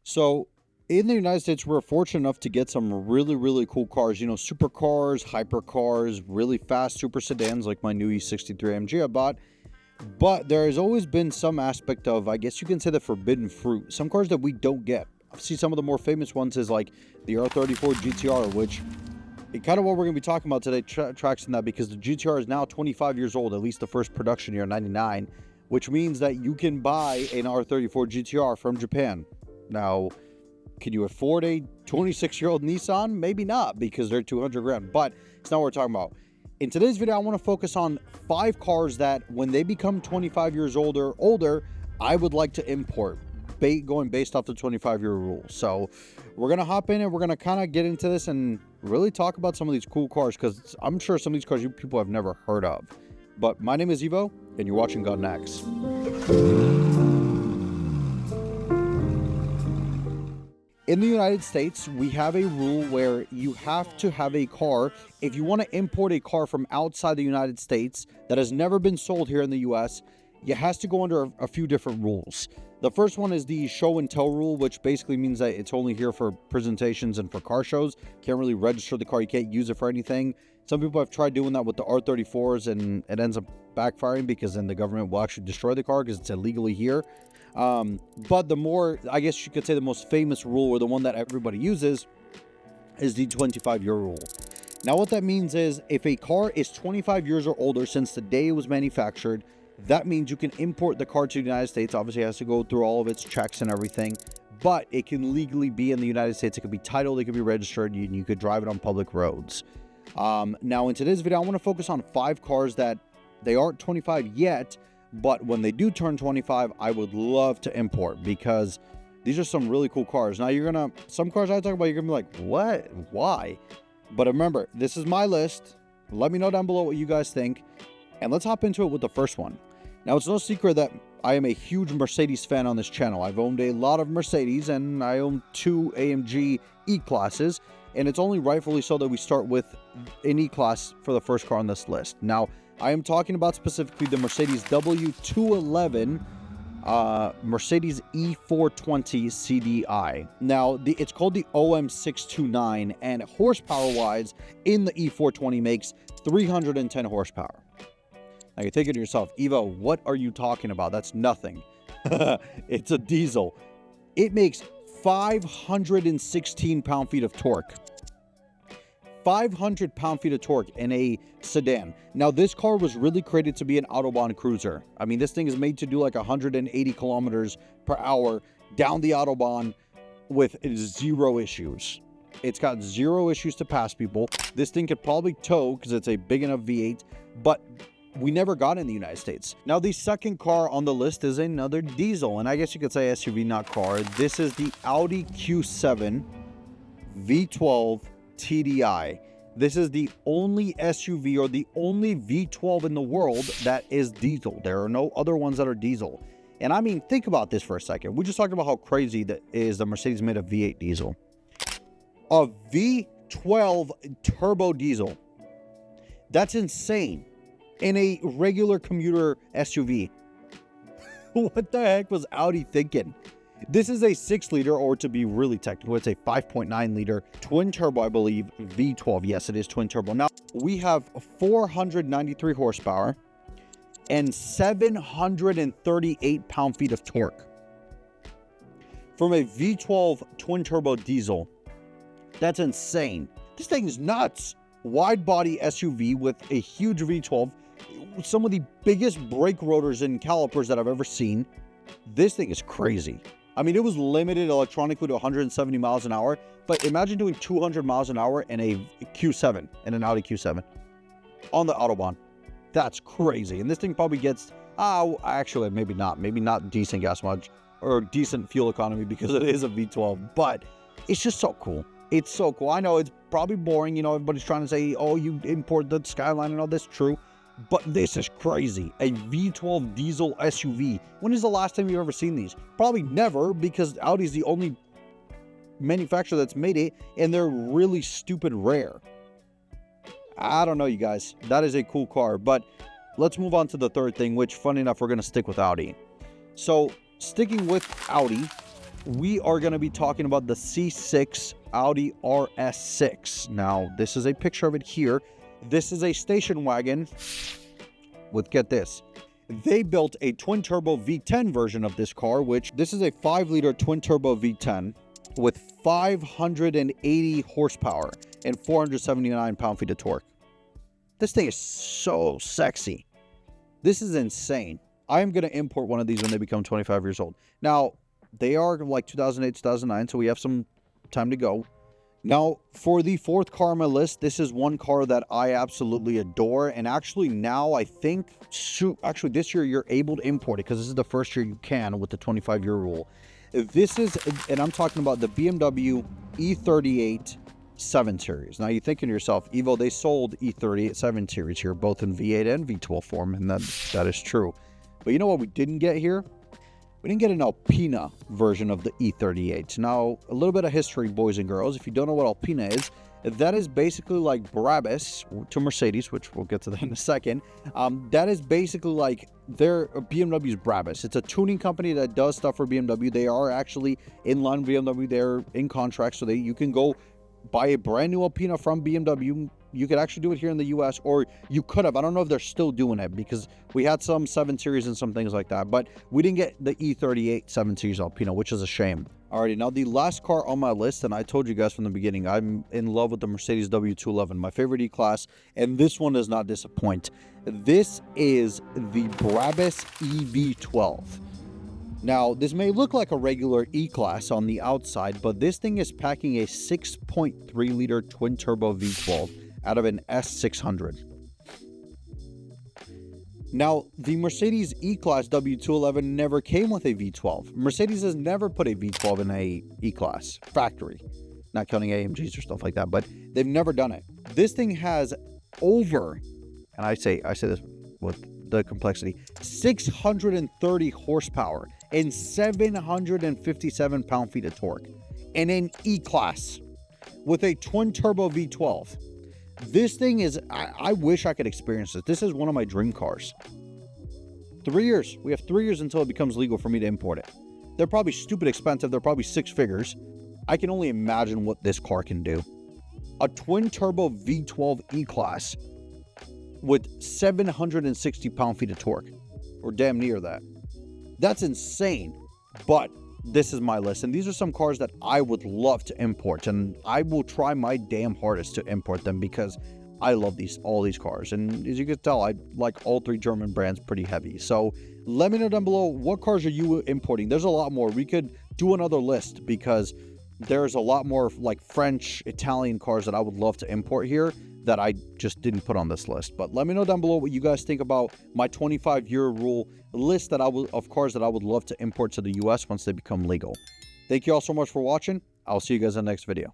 So in the United States, we're fortunate enough to get some really, really cool cars. You know, supercars, hypercars, really fast super sedans like my new E63 AMG I bought. But there has always been some aspect of, I guess you can say, the forbidden fruit. Some cars that we don't get. I see some of the more famous ones is like the R34 GTR, which kind of what we're going to be talking about today tracks in that, because the GTR is now 25 years old, at least the first production year, 99, which means that you can buy an R34 GTR from Japan. Now, can you afford a 26-year-old Nissan? Maybe not, because they're 200 grand, but it's not what we're talking about. In today's video, I want to focus on 5 cars that when they become 25 years older, I would like to import, going based off the 25-year rule. So we're going to hop in and we're going to kind of get into this and really talk about some of these cool cars, because I'm sure some of these cars you people have never heard of. But my name is Evo, and you're watching God Next. In the United States, we have a rule where you have to have a car. If you want to import a car from outside the United States that has never been sold here in the US, it has to go under a few different rules. The first one is the show and tell rule, which basically means that it's only here for presentations and for car shows. Can't really register the car. You can't use it for anything. Some people have tried doing that with the R34s, and it ends up backfiring, because then the government will actually destroy the car because it's illegally here. But the more, I guess you could say, the most famous rule, or the one that everybody uses, is the 25-year rule. Now, what that means is if a car is 25 years or older since the day it was manufactured, that means you can import the car to the United States. Obviously, it has to go through all of its checks and everything, but it can legally be in the United States. It could be titled, it could be registered, and you could drive it on public roads. Now, in today's video, I want to focus on 5 cars that they aren't 25 yet, but when they do turn 25, I would love to import, because these are some really cool cars. Now, some cars I talk about, you're gonna be like, what? Why? But remember, this is my list. Let me know down below what you guys think, and let's hop into it with the first one. Now, it's no secret that I am a huge Mercedes fan on this channel. I've owned a lot of Mercedes, and I own 2 AMG E-Classes, and it's only rightfully so that we start with an E-Class for the first car on this list. Now, I am talking about specifically the Mercedes W211 Mercedes E420 CDI. Now, it's called the OM629, and horsepower-wise, in the E420 makes 310 horsepower. Now, you're thinking to yourself, Evo, what are you talking about? That's nothing. It's a diesel. It makes 516 pound-feet of torque. 500 pound-feet of torque in a sedan. Now, this car was really created to be an Autobahn cruiser. I mean, this thing is made to do like 180 kilometers per hour down the Autobahn with 0 issues. It's got 0 issues to pass people. This thing could probably tow because it's a big enough V8, but we never got in the United States. Now, the second car on the list is another diesel, and I guess you could say SUV, not car. This is the Audi Q7 V12 TDI. This is the only SUV, or the only V12 in the world that is diesel. There are no other ones that are diesel. And I mean, think about this for a second. We just talked about how crazy that is the Mercedes made a V8 diesel. A V12 turbo diesel. That's insane. In a regular commuter SUV. What the heck was Audi thinking? This is a 6-liter, or to be really technical, it's a 5.9-liter twin turbo, I believe, V12. Yes, it is twin turbo. Now, we have 493 horsepower and 738 pound-feet of torque. From a V12 twin turbo diesel, that's insane. This thing is nuts. Wide body SUV with a huge V12, some of the biggest brake rotors and calipers that I've ever seen. This thing is crazy. I mean, it was limited electronically to 170 miles an hour, but imagine doing 200 miles an hour in a Q7, in an Audi Q7 on the Autobahn. That's crazy. And this thing probably gets, actually, maybe not decent gas mileage or decent fuel economy, because it is a V12, but it's just so cool. It's so cool. I know it's probably boring. You know, everybody's trying to say, oh, you import the Skyline and all this. True. But this is crazy. A V12 diesel SUV. When is the last time you've ever seen these? Probably never, because Audi's the only manufacturer that's made it, and they're really stupid rare. I don't know, you guys. That is a cool car. But let's move on to the third thing, which, funny enough, we're going to stick with Audi. So, sticking with Audi, we are going to be talking about the C6 Audi RS6. Now, this is a picture of it here. This is a station wagon with, get this, they built a twin-turbo V10 version of this car, which this is a 5-liter twin-turbo V10 with 580 horsepower and 479 pound-feet of torque. This thing is so sexy. This is insane. I am going to import one of these when they become 25 years old. Now, they are like 2008, 2009, so we have some time to go. Now, for the fourth car on my list, this is one car that I absolutely adore. And actually now I think, actually this year you're able to import it because this is the first year you can with the 25-year rule. This is, and I'm talking about the BMW E38 7 Series. Now, you're thinking to yourself, Evo, they sold E38 7 Series here, both in V8 and V12 form, and that is true. But you know what we didn't get here? We didn't get an Alpina version of the E38. Now, a little bit of history, boys and girls. If you don't know what Alpina is, that is basically like Brabus to Mercedes, which we'll get to that in a second. That is basically like their BMW's Brabus. It's a tuning company that does stuff for BMW. They are actually in line with BMW. They're in contract, so you can go buy a brand new Alpina from BMW. You could actually do it here in the US, or you could have. I don't know if they're still doing it because we had some 7 Series and some things like that, but we didn't get the E38 7 Series Alpina, which is a shame. Alrighty, now the last car on my list, and I told you guys from the beginning, I'm in love with the Mercedes W211, my favorite E-Class, and this one does not disappoint. This is the Brabus EV12. Now, this may look like a regular E-Class on the outside, but this thing is packing a 6.3-liter twin-turbo V12 out of an S600. Now, the Mercedes E-Class W211 never came with a V12. Mercedes has never put a V12 in a E-Class factory, not counting AMGs or stuff like that, but they've never done it. This thing has over, and I say this with the complexity, 630 horsepower and 757 pound-feet of torque in an E-Class with a twin-turbo V12. This thing is, I wish I could experience this. This is one of my dream cars. 3 years. We have 3 years until it becomes legal for me to import it. They're probably stupid expensive. They're probably 6 figures. I can only imagine what this car can do. A twin-turbo V12 E-Class with 760 pound-feet of torque, or damn near that. That's insane, but this is my list, and these are some cars that I would love to import, and I will try my damn hardest to import them because I love all these cars, and as you can tell, I like all 3 German brands pretty heavy. So let me know down below, what cars are you importing? There's a lot more. We could do another list because there's a lot more like French, Italian cars that I would love to import here that I just didn't put on this list. But let me know down below what you guys think about my 25-year rule list of cars that I would love to import to the US once they become legal. Thank you all so much for watching. I'll see you guys in the next video.